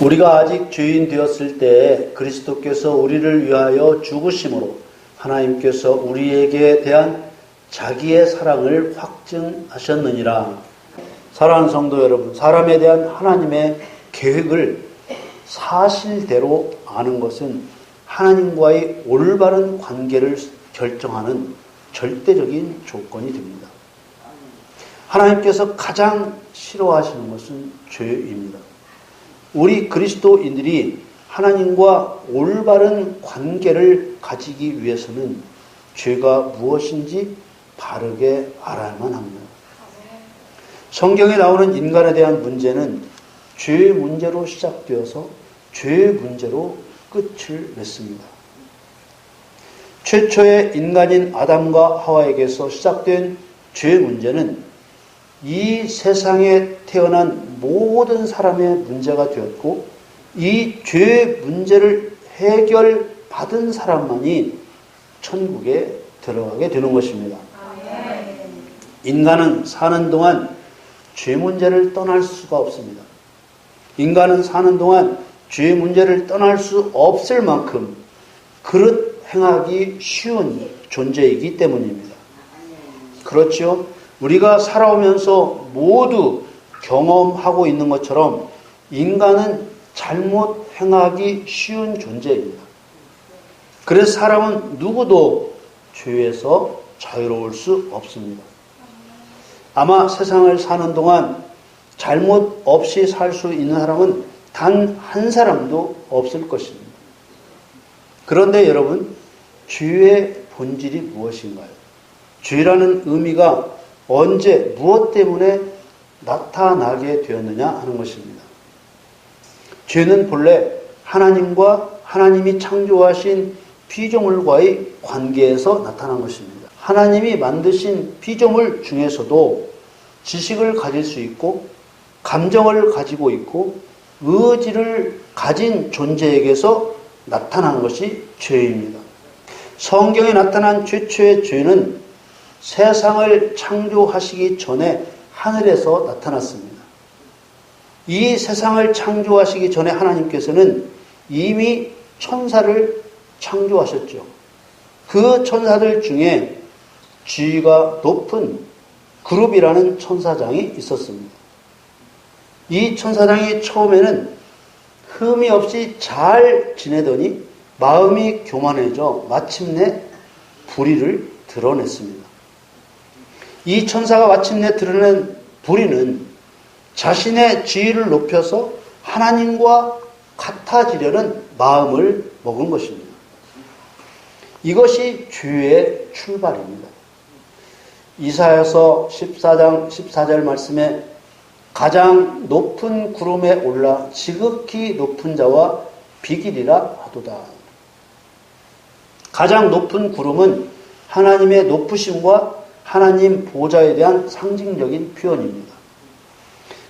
우리가 아직 죄인 되었을 때 그리스도께서 우리를 위하여 죽으심으로 하나님께서 우리에게 대한 자기의 사랑을 확증하셨느니라. 사랑하는 성도 여러분, 사람에 대한 하나님의 계획을 사실대로 아는 것은 하나님과의 올바른 관계를 결정하는 절대적인 조건이 됩니다. 하나님께서 가장 싫어하시는 것은 죄입니다. 우리 그리스도인들이 하나님과 올바른 관계를 가지기 위해서는 죄가 무엇인지 바르게 알아야만 합니다. 성경에 나오는 인간에 대한 문제는 죄 문제로 시작되어서 죄 문제로 끝을 맺습니다. 최초의 인간인 아담과 하와에게서 시작된 죄 문제는 이 세상에 태어난 모든 사람의 문제가 되었고, 이 죄 문제를 해결받은 사람만이 천국에 들어가게 되는 것입니다. 인간은 사는 동안 죄 문제를 떠날 수가 없습니다. 인간은 사는 동안 죄 문제를 떠날 수 없을 만큼 그릇 행하기 쉬운 존재이기 때문입니다. 그렇죠? 우리가 살아오면서 모두 경험하고 있는 것처럼 인간은 잘못 행하기 쉬운 존재입니다. 그래서 사람은 누구도 죄에서 자유로울 수 없습니다. 아마 세상을 사는 동안 잘못 없이 살 수 있는 사람은 단 한 사람도 없을 것입니다. 그런데 여러분, 죄의 본질이 무엇인가요? 죄라는 의미가 언제 무엇 때문에 나타나게 되었느냐 하는 것입니다. 죄는 본래 하나님과 하나님이 창조하신 피조물과의 관계에서 나타난 것입니다. 하나님이 만드신 피조물 중에서도 지식을 가질 수 있고 감정을 가지고 있고 의지를 가진 존재에게서 나타난 것이 죄입니다. 성경에 나타난 최초의 죄는 세상을 창조하시기 전에 하늘에서 나타났습니다. 이 세상을 창조하시기 전에 하나님께서는 이미 천사를 창조하셨죠. 그 천사들 중에 지위가 높은 그룹이라는 천사장이 있었습니다. 이 천사장이 처음에는 흠이 없이 잘 지내더니 마음이 교만해져 마침내 불의를 드러냈습니다. 이 천사가 마침내 드러낸 불의는 자신의 지위를 높여서 하나님과 같아지려는 마음을 먹은 것입니다. 이것이 죄의 출발입니다. 이사야서 14장 14절 말씀에 가장 높은 구름에 올라 지극히 높은 자와 비길이라 하도다. 가장 높은 구름은 하나님의 높으심과 하나님 보좌에 대한 상징적인 표현입니다.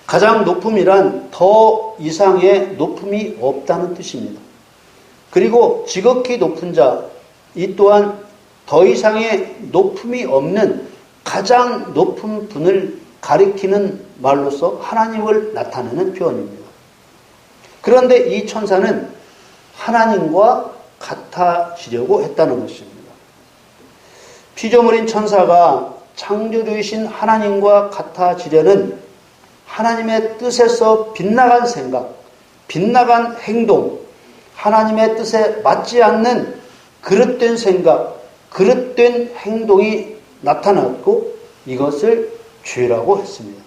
가장 높음이란 더 이상의 높음이 없다는 뜻입니다. 그리고 지극히 높은 자, 이 또한 더 이상의 높음이 없는 가장 높은 분을 가리키는 말로서 하나님을 나타내는 표현입니다. 그런데 이 천사는 하나님과 같아지려고 했다는 것입니다. 피조물인 천사가 창조주이신 하나님과 같아지려는 하나님의 뜻에서 빗나간 생각, 빗나간 행동, 하나님의 뜻에 맞지 않는 그릇된 생각, 그릇된 행동이 나타났고 이것을 죄라고 했습니다.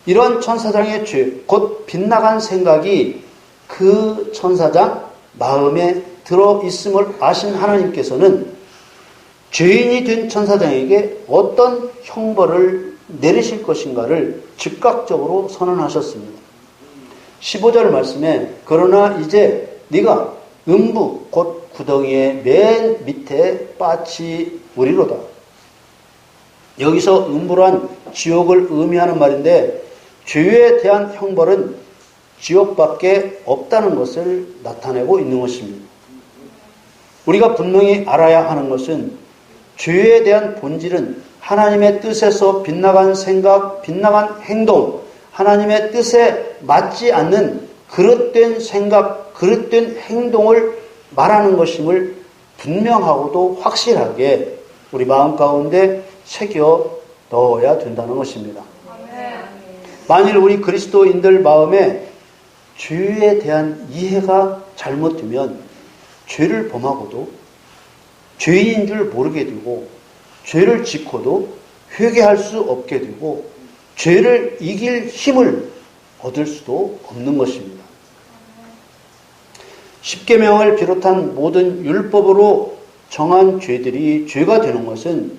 이런 천사장의 죄, 곧 빗나간 생각이 그 천사장 마음에 들어있음을 아신 하나님께서는 죄인이 된 천사장에게 어떤 형벌을 내리실 것인가를 즉각적으로 선언하셨습니다. 15절 말씀에 그러나 이제 네가 음부 곧 구덩이의 맨 밑에 빠치우리로다. 여기서 음부란 지옥을 의미하는 말인데 죄에 대한 형벌은 지옥밖에 없다는 것을 나타내고 있는 것입니다. 우리가 분명히 알아야 하는 것은 죄에 대한 본질은 하나님의 뜻에서 빗나간 생각, 빗나간 행동, 하나님의 뜻에 맞지 않는 그릇된 생각, 그릇된 행동을 말하는 것임을 분명하고도 확실하게 우리 마음 가운데 새겨 넣어야 된다는 것입니다. 만일 우리 그리스도인들 마음에 죄에 대한 이해가 잘못되면 죄를 범하고도 죄인인 줄 모르게 되고 죄를 짓고도 회개할 수 없게 되고 죄를 이길 힘을 얻을 수도 없는 것입니다. 십계명을 비롯한 모든 율법으로 정한 죄들이 죄가 되는 것은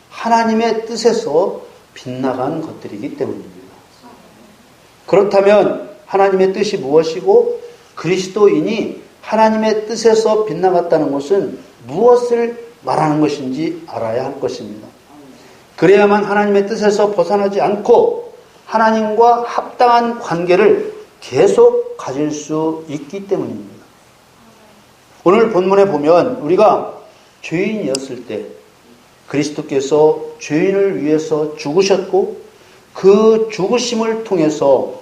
하나님의 뜻에서 빗나간 것들이기 때문입니다. 그렇다면 하나님의 뜻이 무엇이고 그리스도인이 하나님의 뜻에서 빗나갔다는 것은 무엇을 말하는 것인지 알아야 할 것입니다. 그래야만 하나님의 뜻에서 벗어나지 않고 하나님과 합당한 관계를 계속 가질 수 있기 때문입니다. 오늘 본문에 보면 우리가 죄인이었을 때 그리스도께서 죄인을 위해서 죽으셨고 그 죽으심을 통해서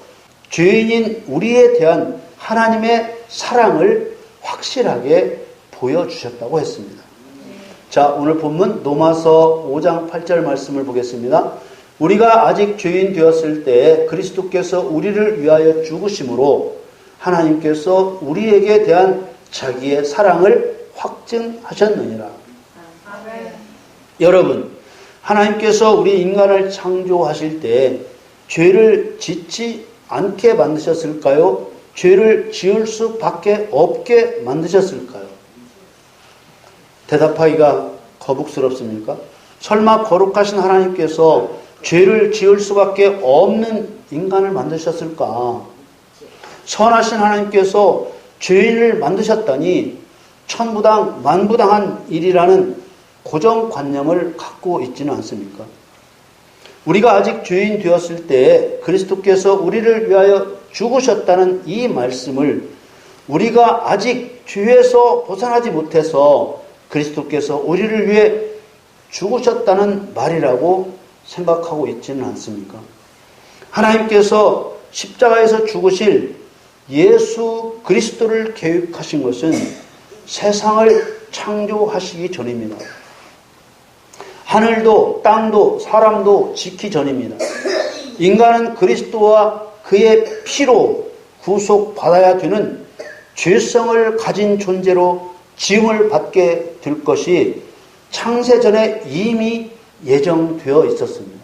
죄인인 우리에 대한 하나님의 사랑을 확실하게 보여주셨다고 했습니다. 자, 오늘 본문 로마서 5장 8절 말씀을 보겠습니다. 우리가 아직 죄인 되었을 때 그리스도께서 우리를 위하여 죽으심으로 하나님께서 우리에게 대한 자기의 사랑을 확증하셨느니라. 아멘. 여러분, 하나님께서 우리 인간을 창조하실 때 죄를 짓지 않게 만드셨을까요? 죄를 지을 수밖에 없게 만드셨을까요? 대답하기가 거북스럽습니까? 설마 거룩하신 하나님께서 죄를 지을 수밖에 없는 인간을 만드셨을까? 선하신 하나님께서 죄인을 만드셨다니 천부당 만부당한 일이라는 고정관념을 갖고 있지는 않습니까? 우리가 아직 죄인 되었을 때 그리스도께서 우리를 위하여 죽으셨다는 이 말씀을 우리가 아직 죄에서 벗어나지 못해서 그리스도께서 우리를 위해 죽으셨다는 말이라고 생각하고 있지는 않습니까? 하나님께서 십자가에서 죽으실 예수 그리스도를 계획하신 것은 세상을 창조하시기 전입니다. 하늘도 땅도 사람도 짓기 전입니다. 인간은 그리스도와 그의 피로 구속받아야 되는 죄성을 가진 존재로 지음을 받게 될 것이 창세전에 이미 예정되어 있었습니다.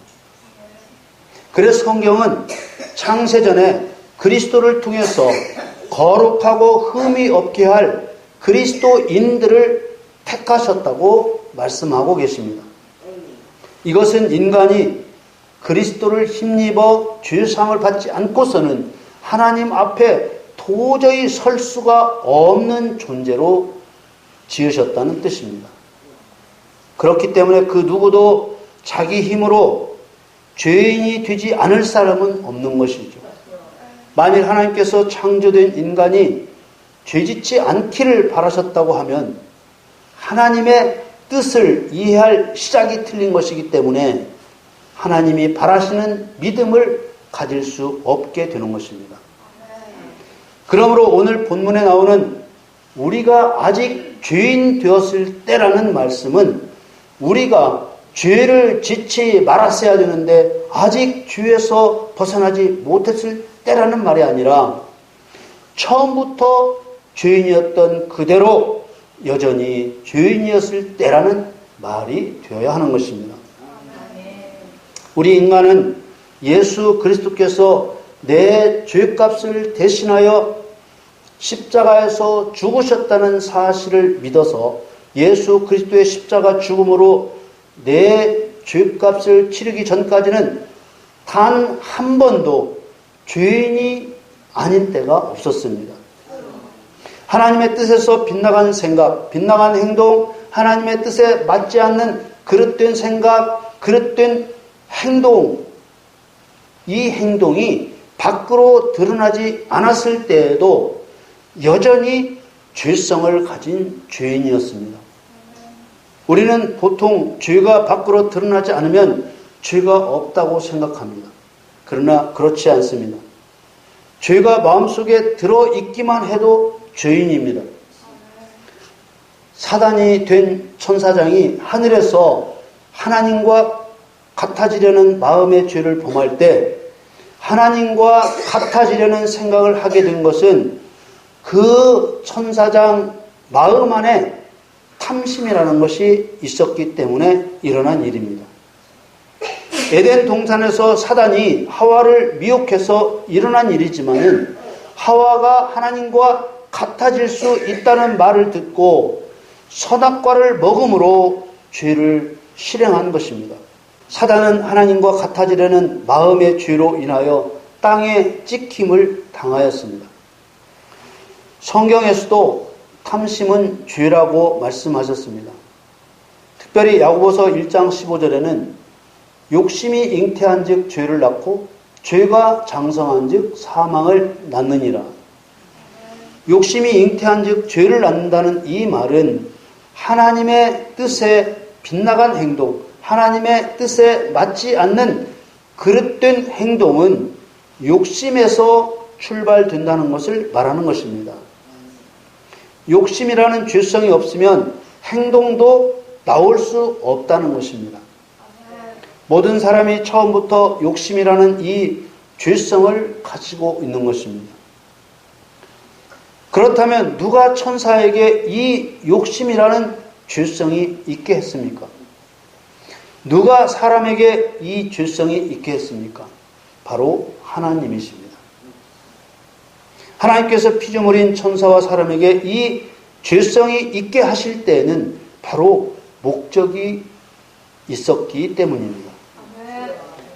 그래서 성경은 창세전에 그리스도를 통해서 거룩하고 흠이 없게 할 그리스도인들을 택하셨다고 말씀하고 계십니다. 이것은 인간이 그리스도를 힘입어 죄상을 받지 않고서는 하나님 앞에 도저히 설 수가 없는 존재로 지으셨다는 뜻입니다. 그렇기 때문에 그 누구도 자기 힘으로 죄인이 되지 않을 사람은 없는 것이죠. 만일 하나님께서 창조된 인간이 죄짓지 않기를 바라셨다고 하면 하나님의 뜻을 이해할 시작이 틀린 것이기 때문에 하나님이 바라시는 믿음을 가질 수 없게 되는 것입니다. 그러므로 오늘 본문에 나오는 우리가 아직 죄인 되었을 때라는 말씀은 우리가 죄를 짓지 말았어야 되는데 아직 죄에서 벗어나지 못했을 때라는 말이 아니라 처음부터 죄인이었던 그대로 여전히 죄인이었을 때라는 말이 되어야 하는 것입니다. 우리 인간은 예수 그리스도께서 내 죄값을 대신하여 십자가에서 죽으셨다는 사실을 믿어서 예수 그리스도의 십자가 죽음으로 내 죄값을 치르기 전까지는 단 한 번도 죄인이 아닌 때가 없었습니다. 하나님의 뜻에서 빗나간 생각, 빗나간 행동, 하나님의 뜻에 맞지 않는 그릇된 생각, 그릇된 행동, 이 행동이 밖으로 드러나지 않았을 때에도 여전히 죄성을 가진 죄인이었습니다. 우리는 보통 죄가 밖으로 드러나지 않으면 죄가 없다고 생각합니다. 그러나 그렇지 않습니다. 죄가 마음속에 들어있기만 해도 죄인입니다. 사단이 된 천사장이 하늘에서 하나님과 같아지려는 마음의 죄를 범할 때 하나님과 같아지려는 생각을 하게 된 것은 그 천사장 마음 안에 탐심이라는 것이 있었기 때문에 일어난 일입니다. 에덴 동산에서 사단이 하와를 미혹해서 일어난 일이지만 하와가 하나님과 같아질 수 있다는 말을 듣고 선악과를 먹음으로 죄를 실행한 것입니다. 사단은 하나님과 같아지려는 마음의 죄로 인하여 땅에 찍힘을 당하였습니다. 성경에서도 탐심은 죄라고 말씀하셨습니다. 특별히 야고보서 1장 15절에는 욕심이 잉태한 즉 죄를 낳고 죄가 장성한 즉 사망을 낳느니라. 욕심이 잉태한 즉 죄를 낳는다는 이 말은 하나님의 뜻에 빗나간 행동, 하나님의 뜻에 맞지 않는 그릇된 행동은 욕심에서 출발된다는 것을 말하는 것입니다. 욕심이라는 죄성이 없으면 행동도 나올 수 없다는 것입니다. 모든 사람이 처음부터 욕심이라는 이 죄성을 가지고 있는 것입니다. 그렇다면 누가 천사에게 이 욕심이라는 죄성이 있게 했습니까? 누가 사람에게 이 죄성이 있게 했습니까? 바로 하나님이십니다. 하나님께서 피조물인 천사와 사람에게 이 죄성이 있게 하실 때에는 바로 목적이 있었기 때문입니다.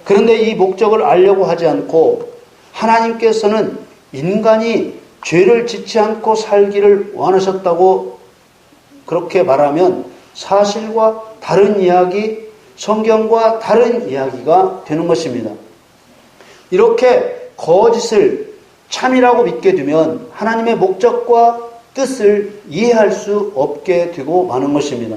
그런데 이 목적을 알려고 하지 않고 하나님께서는 인간이 죄를 짓지 않고 살기를 원하셨다고 그렇게 말하면 사실과 다른 이야기, 성경과 다른 이야기가 되는 것입니다. 이렇게 거짓을 참이라고 믿게 되면 하나님의 목적과 뜻을 이해할 수 없게 되고 마는 것입니다.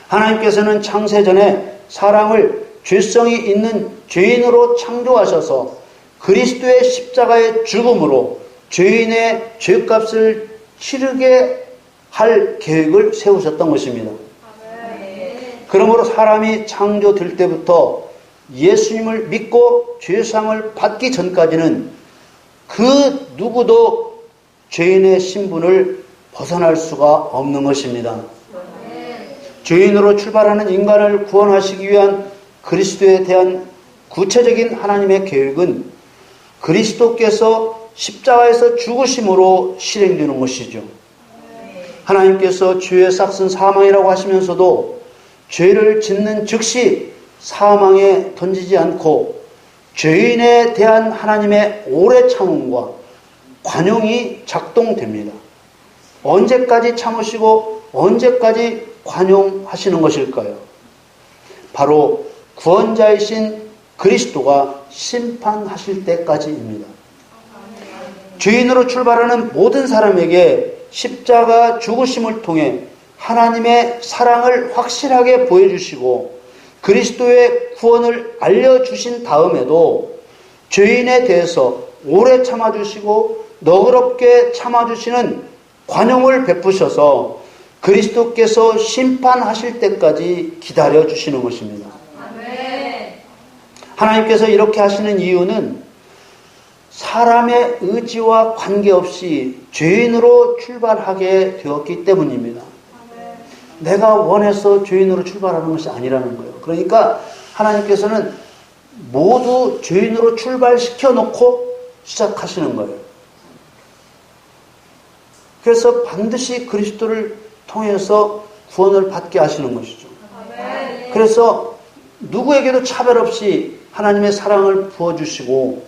하나님께서는 창세전에 사람을 죄성이 있는 죄인으로 창조하셔서 그리스도의 십자가의 죽음으로 죄인의 죄값을 치르게 할 계획을 세우셨던 것입니다. 그러므로 사람이 창조될 때부터 예수님을 믿고 죄상을 받기 전까지는 그 누구도 죄인의 신분을 벗어날 수가 없는 것입니다. 죄인으로 출발하는 인간을 구원하시기 위한 그리스도에 대한 구체적인 하나님의 계획은 그리스도께서 십자가에서 죽으심으로 실행되는 것이죠. 하나님께서 죄의 삭은 사망이라고 하시면서도 죄를 짓는 즉시 사망에 던지지 않고 죄인에 대한 하나님의 오래 참음과 관용이 작동됩니다. 언제까지 참으시고 언제까지 관용하시는 것일까요? 바로 구원자이신 그리스도가 심판하실 때까지입니다. 죄인으로 출발하는 모든 사람에게 십자가 죽으심을 통해 하나님의 사랑을 확실하게 보여주시고 그리스도의 구원을 알려주신 다음에도 죄인에 대해서 오래 참아주시고 너그럽게 참아주시는 관용을 베푸셔서 그리스도께서 심판하실 때까지 기다려주시는 것입니다. 하나님께서 이렇게 하시는 이유는 사람의 의지와 관계없이 죄인으로 출발하게 되었기 때문입니다. 내가 원해서 죄인으로 출발하는 것이 아니라는 거예요. 그러니까 하나님께서는 모두 죄인으로 출발시켜 놓고 시작하시는 거예요. 그래서 반드시 그리스도를 통해서 구원을 받게 하시는 것이죠. 그래서 누구에게도 차별 없이 하나님의 사랑을 부어주시고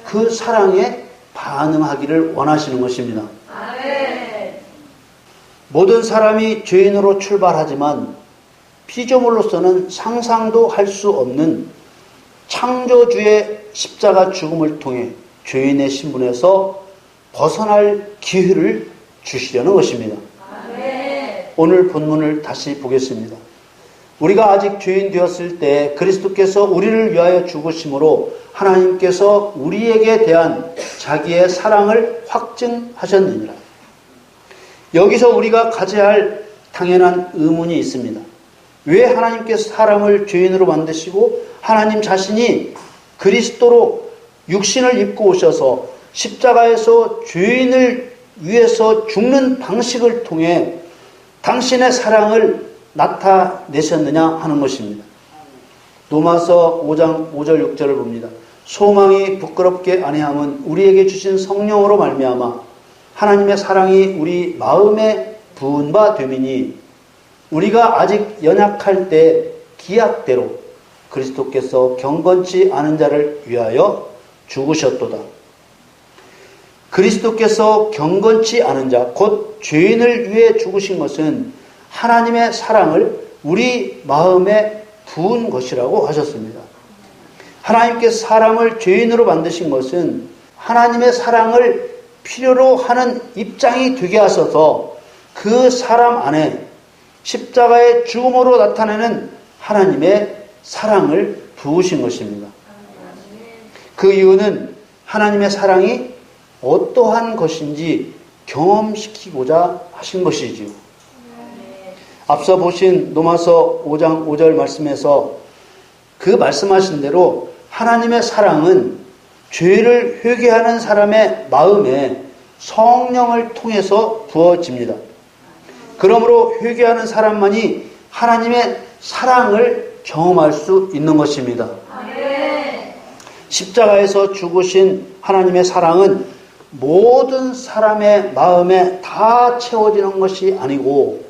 그 사랑에 반응하기를 원하시는 것입니다. 모든 사람이 죄인으로 출발하지만 피조물로서는 상상도 할 수 없는 창조주의 십자가 죽음을 통해 죄인의 신분에서 벗어날 기회를 주시려는 것입니다. 오늘 본문을 다시 보겠습니다. 우리가 아직 죄인 되었을 때 그리스도께서 우리를 위하여 죽으심으로 하나님께서 우리에게 대한 자기의 사랑을 확증하셨느니라. 여기서 우리가 가져야 할 당연한 의문이 있습니다. 왜 하나님께서 사람을 죄인으로 만드시고 하나님 자신이 그리스도로 육신을 입고 오셔서 십자가에서 죄인을 위해서 죽는 방식을 통해 당신의 사랑을 나타내셨느냐 하는 것입니다. 로마서 5장 5절 6절을 봅니다. 소망이 부끄럽게 아니함은 우리에게 주신 성령으로 말미암아 하나님의 사랑이 우리 마음에 부은 바 됨이니 우리가 아직 연약할 때 기약대로 그리스도께서 경건치 않은 자를 위하여 죽으셨도다. 그리스도께서 경건치 않은 자, 곧 죄인을 위해 죽으신 것은 하나님의 사랑을 우리 마음에 부은 것이라고 하셨습니다. 하나님께서 사람을 죄인으로 만드신 것은 하나님의 사랑을 필요로 하는 입장이 되게 하셔서 그 사람 안에 십자가의 죽음으로 나타내는 하나님의 사랑을 부으신 것입니다. 그 이유는 하나님의 사랑이 어떠한 것인지 경험시키고자 하신 것이지요. 앞서 보신 로마서 5장 5절 말씀에서 그 말씀하신 대로 하나님의 사랑은 죄를 회개하는 사람의 마음에 성령을 통해서 부어집니다. 그러므로 회개하는 사람만이 하나님의 사랑을 경험할 수 있는 것입니다. 십자가에서 죽으신 하나님의 사랑은 모든 사람의 마음에 다 채워지는 것이 아니고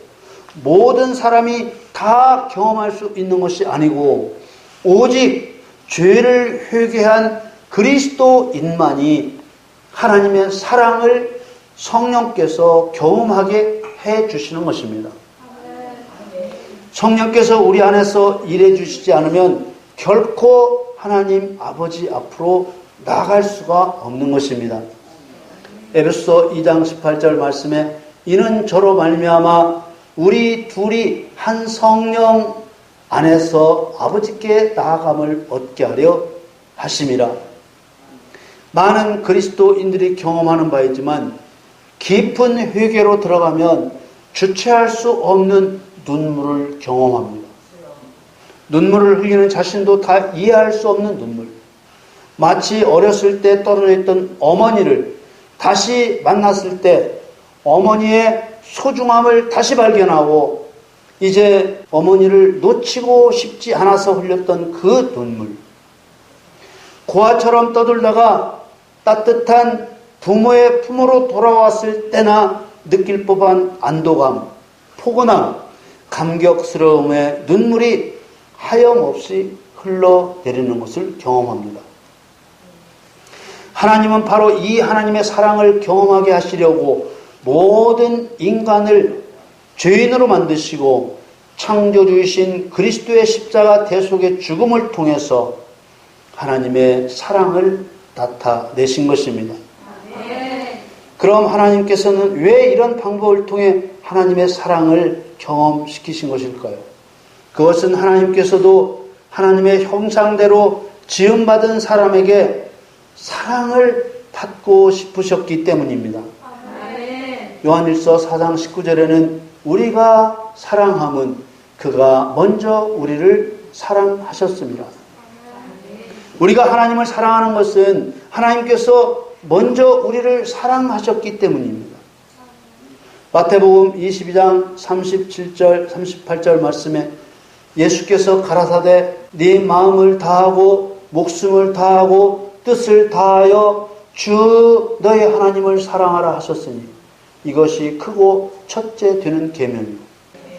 모든 사람이 다 경험할 수 있는 것이 아니고 오직 죄를 회개한 그리스도인만이 하나님의 사랑을 성령께서 경험하게 해 주시는 것입니다. 성령께서 우리 안에서 일해 주시지 않으면 결코 하나님 아버지 앞으로 나아갈 수가 없는 것입니다. 에베소서 2장 18절 말씀에 이는 저로 말미암아 우리 둘이 한 성령 안에서 아버지께 나아감을 얻게 하려 하심이라. 많은 그리스도인들이 경험하는 바이지만 깊은 회개로 들어가면 주체할 수 없는 눈물을 경험합니다. 눈물을 흘리는 자신도 다 이해할 수 없는 눈물. 마치 어렸을 때 떨어져 있던 어머니를 다시 만났을 때 어머니의 소중함을 다시 발견하고 이제 어머니를 놓치고 싶지 않아서 흘렸던 그 눈물. 고아처럼 떠들다가 따뜻한 부모의 품으로 돌아왔을 때나 느낄 법한 안도감, 포근함, 감격스러움의 눈물이 하염없이 흘러내리는 것을 경험합니다. 하나님은 바로 이 하나님의 사랑을 경험하게 하시려고 모든 인간을 죄인으로 만드시고 창조주이신 그리스도의 십자가 대속의 죽음을 통해서 하나님의 사랑을 나타내신 것입니다. 그럼 하나님께서는 왜 이런 방법을 통해 하나님의 사랑을 경험시키신 것일까요? 그것은 하나님께서도 하나님의 형상대로 지음받은 사람에게 사랑을 받고 싶으셨기 때문입니다. 요한일서 4장 19절에는 우리가 사랑함은 그가 먼저 우리를 사랑하셨습니다. 우리가 하나님을 사랑하는 것은 하나님께서 먼저 우리를 사랑하셨기 때문입니다. 마태복음 22장 37절 38절 말씀에 예수께서 가라사대 네 마음을 다하고 목숨을 다하고 뜻을 다하여 주 너의 하나님을 사랑하라 하셨으니 이것이 크고 첫째 되는 계명이고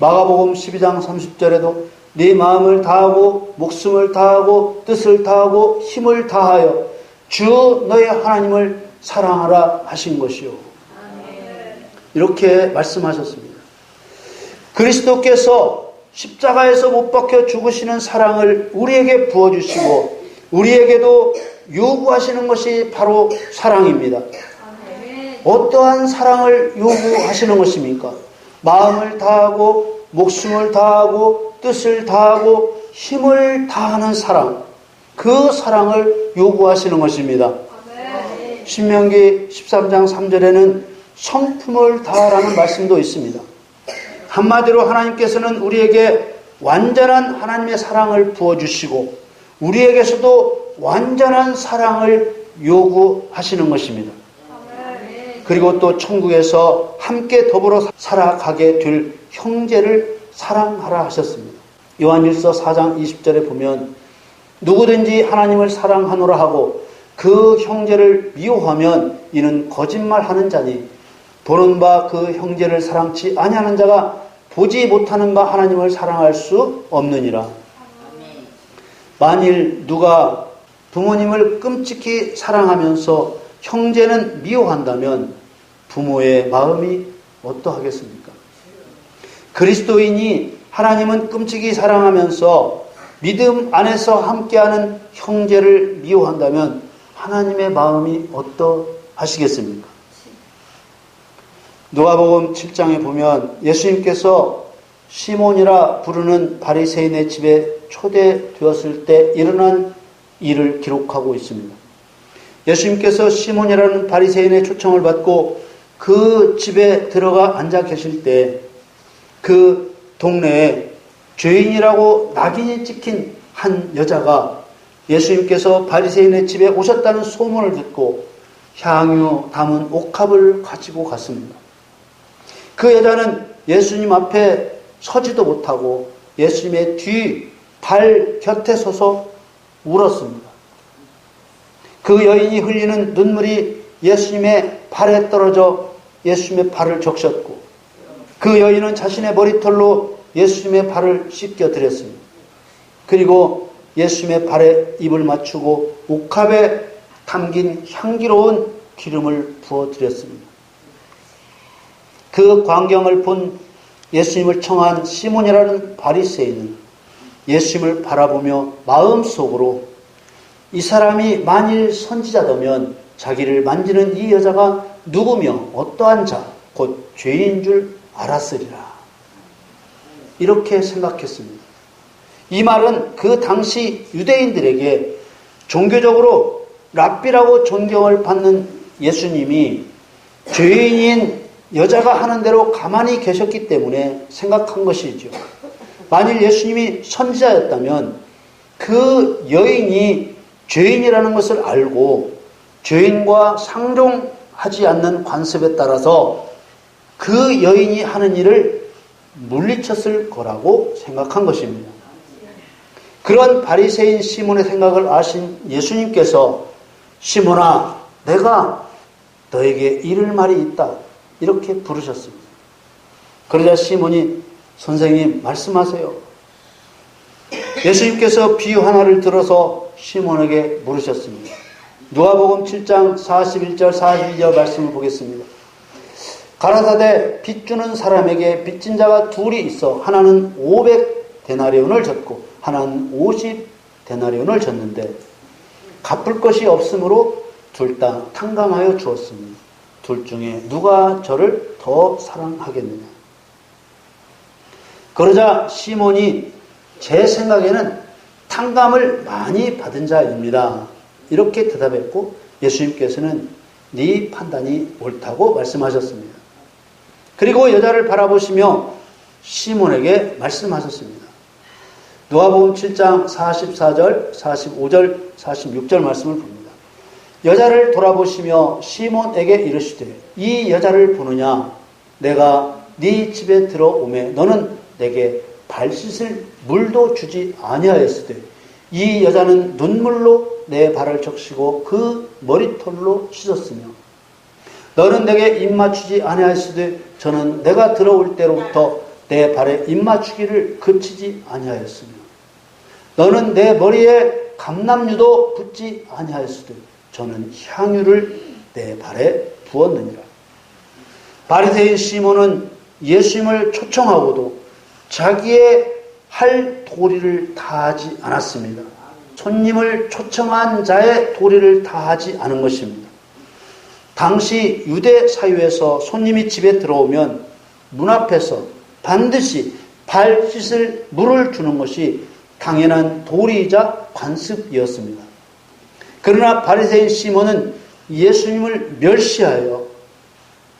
마가복음 12장 30절에도 네 마음을 다하고 목숨을 다하고 뜻을 다하고 힘을 다하여 주 너의 하나님을 사랑하라 하신 것이요. 이렇게 말씀하셨습니다. 그리스도께서 십자가에서 못 박혀 죽으시는 사랑을 우리에게 부어주시고 우리에게도 요구하시는 것이 바로 사랑입니다. 어떠한 사랑을 요구하시는 것입니까? 마음을 다하고 목숨을 다하고 뜻을 다하고 힘을 다하는 사랑, 그 사랑을 요구하시는 것입니다. 신명기 13장 3절에는 성품을 다하라는 말씀도 있습니다. 한마디로 하나님께서는 우리에게 완전한 하나님의 사랑을 부어주시고 우리에게서도 완전한 사랑을 요구하시는 것입니다. 그리고 또 천국에서 함께 더불어 살아가게 될 형제를 사랑하라 하셨습니다. 요한일서 4장 20절에 보면 누구든지 하나님을 사랑하노라 하고 그 형제를 미워하면 이는 거짓말하는 자니 보는 바 그 형제를 사랑치 아니하는 자가 보지 못하는 바 하나님을 사랑할 수 없느니라. 만일 누가 부모님을 끔찍히 사랑하면서 형제는 미워한다면 부모의 마음이 어떠하겠습니까? 그리스도인이 하나님은 끔찍이 사랑하면서 믿음 안에서 함께하는 형제를 미워한다면 하나님의 마음이 어떠하시겠습니까? 누가복음 7장에 보면 예수님께서 시몬이라 부르는 바리새인의 집에 초대되었을 때 일어난 일을 기록하고 있습니다. 예수님께서 시몬이라는 바리새인의 초청을 받고 그 집에 들어가 앉아 계실 때 그 동네에 죄인이라고 낙인이 찍힌 한 여자가 예수님께서 바리새인의 집에 오셨다는 소문을 듣고 향유 담은 옥합을 가지고 갔습니다. 그 여자는 예수님 앞에 서지도 못하고 예수님의 뒤 발 곁에 서서 울었습니다. 그 여인이 흘리는 눈물이 예수님의 발에 떨어져 예수님의 발을 적셨고 그 여인은 자신의 머리털로 예수님의 발을 씻겨드렸습니다. 그리고 예수님의 발에 입을 맞추고 옥합에 담긴 향기로운 기름을 부어드렸습니다. 그 광경을 본 예수님을 청한 시몬이라는 바리새인은 예수님을 바라보며 마음속으로 이 사람이 만일 선지자다면 자기를 만지는 이 여자가 누구며 어떠한 자, 곧 죄인 줄 알았으리라. 이렇게 생각했습니다. 이 말은 그 당시 유대인들에게 종교적으로 랍비라고 존경을 받는 예수님이 죄인인 여자가 하는 대로 가만히 계셨기 때문에 생각한 것이죠. 만일 예수님이 선지자였다면 그 여인이 죄인이라는 것을 알고 죄인과 상종하지 않는 관습에 따라서 그 여인이 하는 일을 물리쳤을 거라고 생각한 것입니다. 그런 바리새인 시몬의 생각을 아신 예수님께서 시몬아, 내가 너에게 이를 말이 있다. 이렇게 부르셨습니다. 그러자 시몬이 선생님 말씀하세요. 예수님께서 비유 하나를 들어서 시몬에게 물으셨습니다. 누가복음 7장 41절 42절 말씀을 보겠습니다. 가라사대 빚 주는 사람에게 빚진 자가 둘이 있어 하나는 500데나리온을 졌고 하나는 50데나리온을 졌는데 갚을 것이 없으므로 둘 다 탕감하여 주었습니다. 둘 중에 누가 저를 더 사랑하겠느냐. 그러자 시몬이 제 생각에는 탕감을 많이 받은 자입니다. 이렇게 대답했고 예수님께서는 네 판단이 옳다고 말씀하셨습니다. 그리고 여자를 바라보시며 시몬에게 말씀하셨습니다. 누가복음 7장 44절, 45절, 46절 말씀을 봅니다. 여자를 돌아보시며 시몬에게 이르시되 이 여자를 보느냐 내가 네 집에 들어오매 너는 내게 발 씻을 물도 주지 아니하였으되 이 여자는 눈물로 내 발을 적시고 그 머리털로 씻었으며 너는 내게 입 맞추지 아니하였으되 저는 내가 들어올 때로부터 내 발에 입 맞추기를 그치지 아니하였으며 너는 내 머리에 감람유도 붓지 아니하였으되 저는 향유를 내 발에 부었느니라. 바리새인 시몬은 예수님을 초청하고도 자기의 할 도리를 다하지 않았습니다. 손님을 초청한 자의 도리를 다하지 않은 것입니다. 당시 유대 사회에서 손님이 집에 들어오면 문 앞에서 반드시 발 씻을 물을 주는 것이 당연한 도리이자 관습이었습니다. 그러나 바리새인 시몬은 예수님을 멸시하여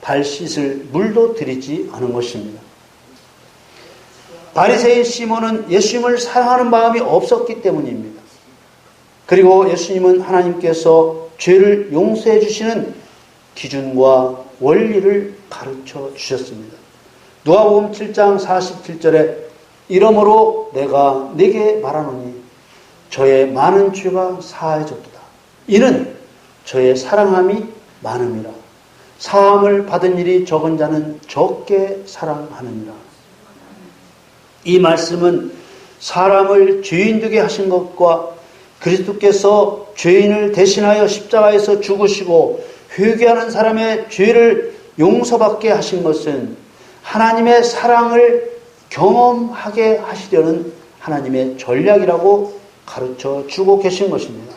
발 씻을 물도 드리지 않은 것입니다. 바리새인 시몬은 예수님을 사랑하는 마음이 없었기 때문입니다. 그리고 예수님은 하나님께서 죄를 용서해 주시는 기준과 원리를 가르쳐 주셨습니다. 누가복음 7장 47절에 이러므로 내가 네게 말하노니 저의 많은 죄가 사해졌도다. 이는 저의 사랑함이 많음이라. 사함을 받은 일이 적은 자는 적게 사랑하느니라. 이 말씀은 사람을 죄인 되게 하신 것과 그리스도께서 죄인을 대신하여 십자가에서 죽으시고 회개하는 사람의 죄를 용서받게 하신 것은 하나님의 사랑을 경험하게 하시려는 하나님의 전략이라고 가르쳐 주고 계신 것입니다.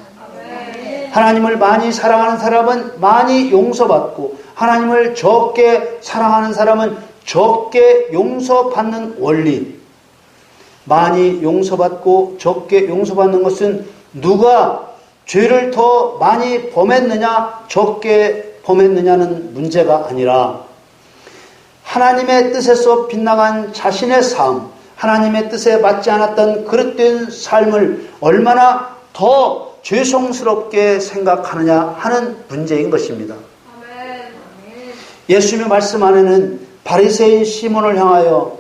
하나님을 많이 사랑하는 사람은 많이 용서받고 하나님을 적게 사랑하는 사람은 적게 용서받는 원리. 많이 용서받고 적게 용서받는 것은 누가 죄를 더 많이 범했느냐 적게 범했느냐는 문제가 아니라 하나님의 뜻에서 빗나간 자신의 삶, 하나님의 뜻에 맞지 않았던 그릇된 삶을 얼마나 더 죄송스럽게 생각하느냐 하는 문제인 것입니다. 예수님의 말씀 안에는 바리새인 시몬을 향하여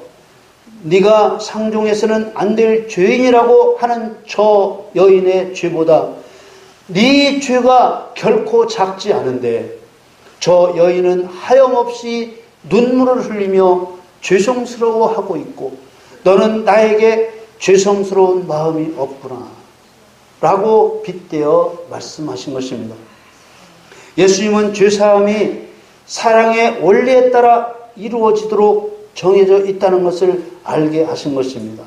네가 상종에서는 안 될 죄인이라고 하는 저 여인의 죄보다 네 죄가 결코 작지 않은데 저 여인은 하염없이 눈물을 흘리며 죄송스러워하고 있고 너는 나에게 죄송스러운 마음이 없구나 라고 빗대어 말씀하신 것입니다. 예수님은 죄사함이 사랑의 원리에 따라 이루어지도록 정해져 있다는 것을 알게 하신 것입니다.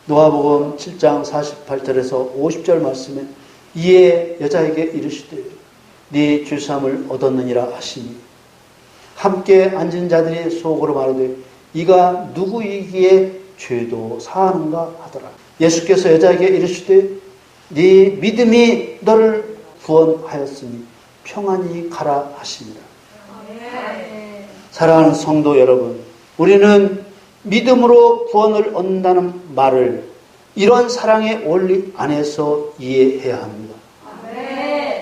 누가복음 7장 48절에서 50절 말씀에 이에 여자에게 이르시되 네 죄사함을 얻었느니라 하시니 함께 앉은 자들이 속으로 말하되 이가 누구이기에 죄도 사하는가 하더라. 예수께서 여자에게 이르시되 네 믿음이 너를 구원하였으니 평안히 가라 하시니라. 사랑하는 성도 여러분, 우리는 믿음으로 구원을 얻는다는 말을 이런 사랑의 원리 안에서 이해해야 합니다.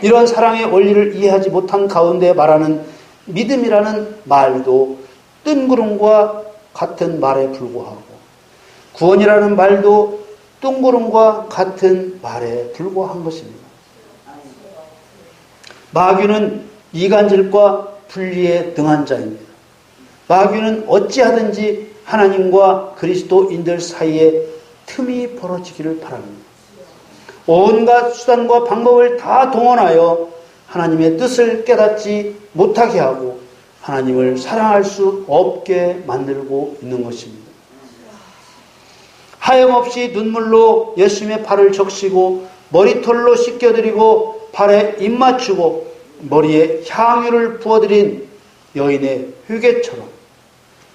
이런 사랑의 원리를 이해하지 못한 가운데 말하는 믿음이라는 말도 뜬구름과 같은 말에 불과하고 구원이라는 말도 뜬구름과 같은 말에 불과한 것입니다. 마귀는 이간질과 분리에 등한 자입니다. 마귀는 어찌하든지 하나님과 그리스도인들 사이에 틈이 벌어지기를 바랍니다. 온갖 수단과 방법을 다 동원하여 하나님의 뜻을 깨닫지 못하게 하고 하나님을 사랑할 수 없게 만들고 있는 것입니다. 하염없이 눈물로 예수님의 발을 적시고 머리털로 씻겨드리고 발에 입 맞추고 머리에 향유를 부어드린 여인의 회개처럼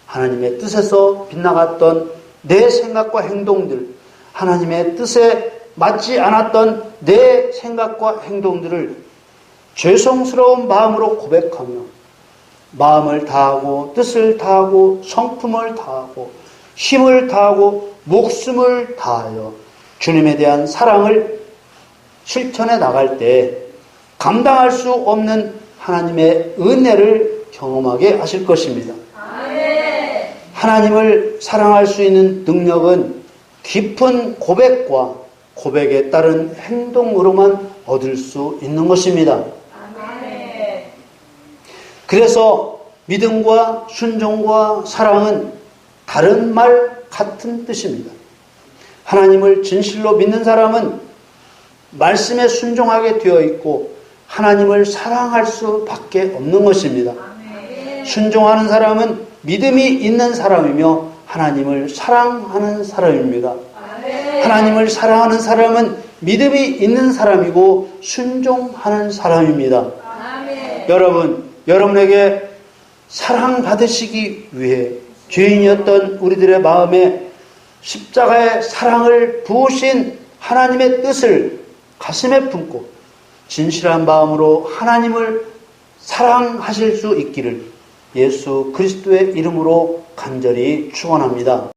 하나님의 뜻에서 빗나갔던 내 생각과 행동들, 하나님의 뜻에 맞지 않았던 내 생각과 행동들을 죄송스러운 마음으로 고백하며 마음을 다하고 뜻을 다하고 성품을 다하고 힘을 다하고 목숨을 다하여 주님에 대한 사랑을 실천해 나갈 때 감당할 수 없는 하나님의 은혜를 경험하게 하실 것입니다. 하나님을 사랑할 수 있는 능력은 깊은 고백과 고백에 따른 행동으로만 얻을 수 있는 것입니다. 그래서 믿음과 순종과 사랑은 다른 말 같은 뜻입니다. 하나님을 진실로 믿는 사람은 말씀에 순종하게 되어 있고 하나님을 사랑할 수밖에 없는 것입니다. 순종하는 사람은 믿음이 있는 사람이며 하나님을 사랑하는 사람입니다. 하나님을 사랑하는 사람은 믿음이 있는 사람이고 순종하는 사람입니다. 여러분, 여러분에게 사랑받으시기 위해 죄인이었던 우리들의 마음에 십자가의 사랑을 부으신 하나님의 뜻을 가슴에 품고 진실한 마음으로 하나님을 사랑하실 수 있기를 예수 그리스도의 이름으로 간절히 축원합니다.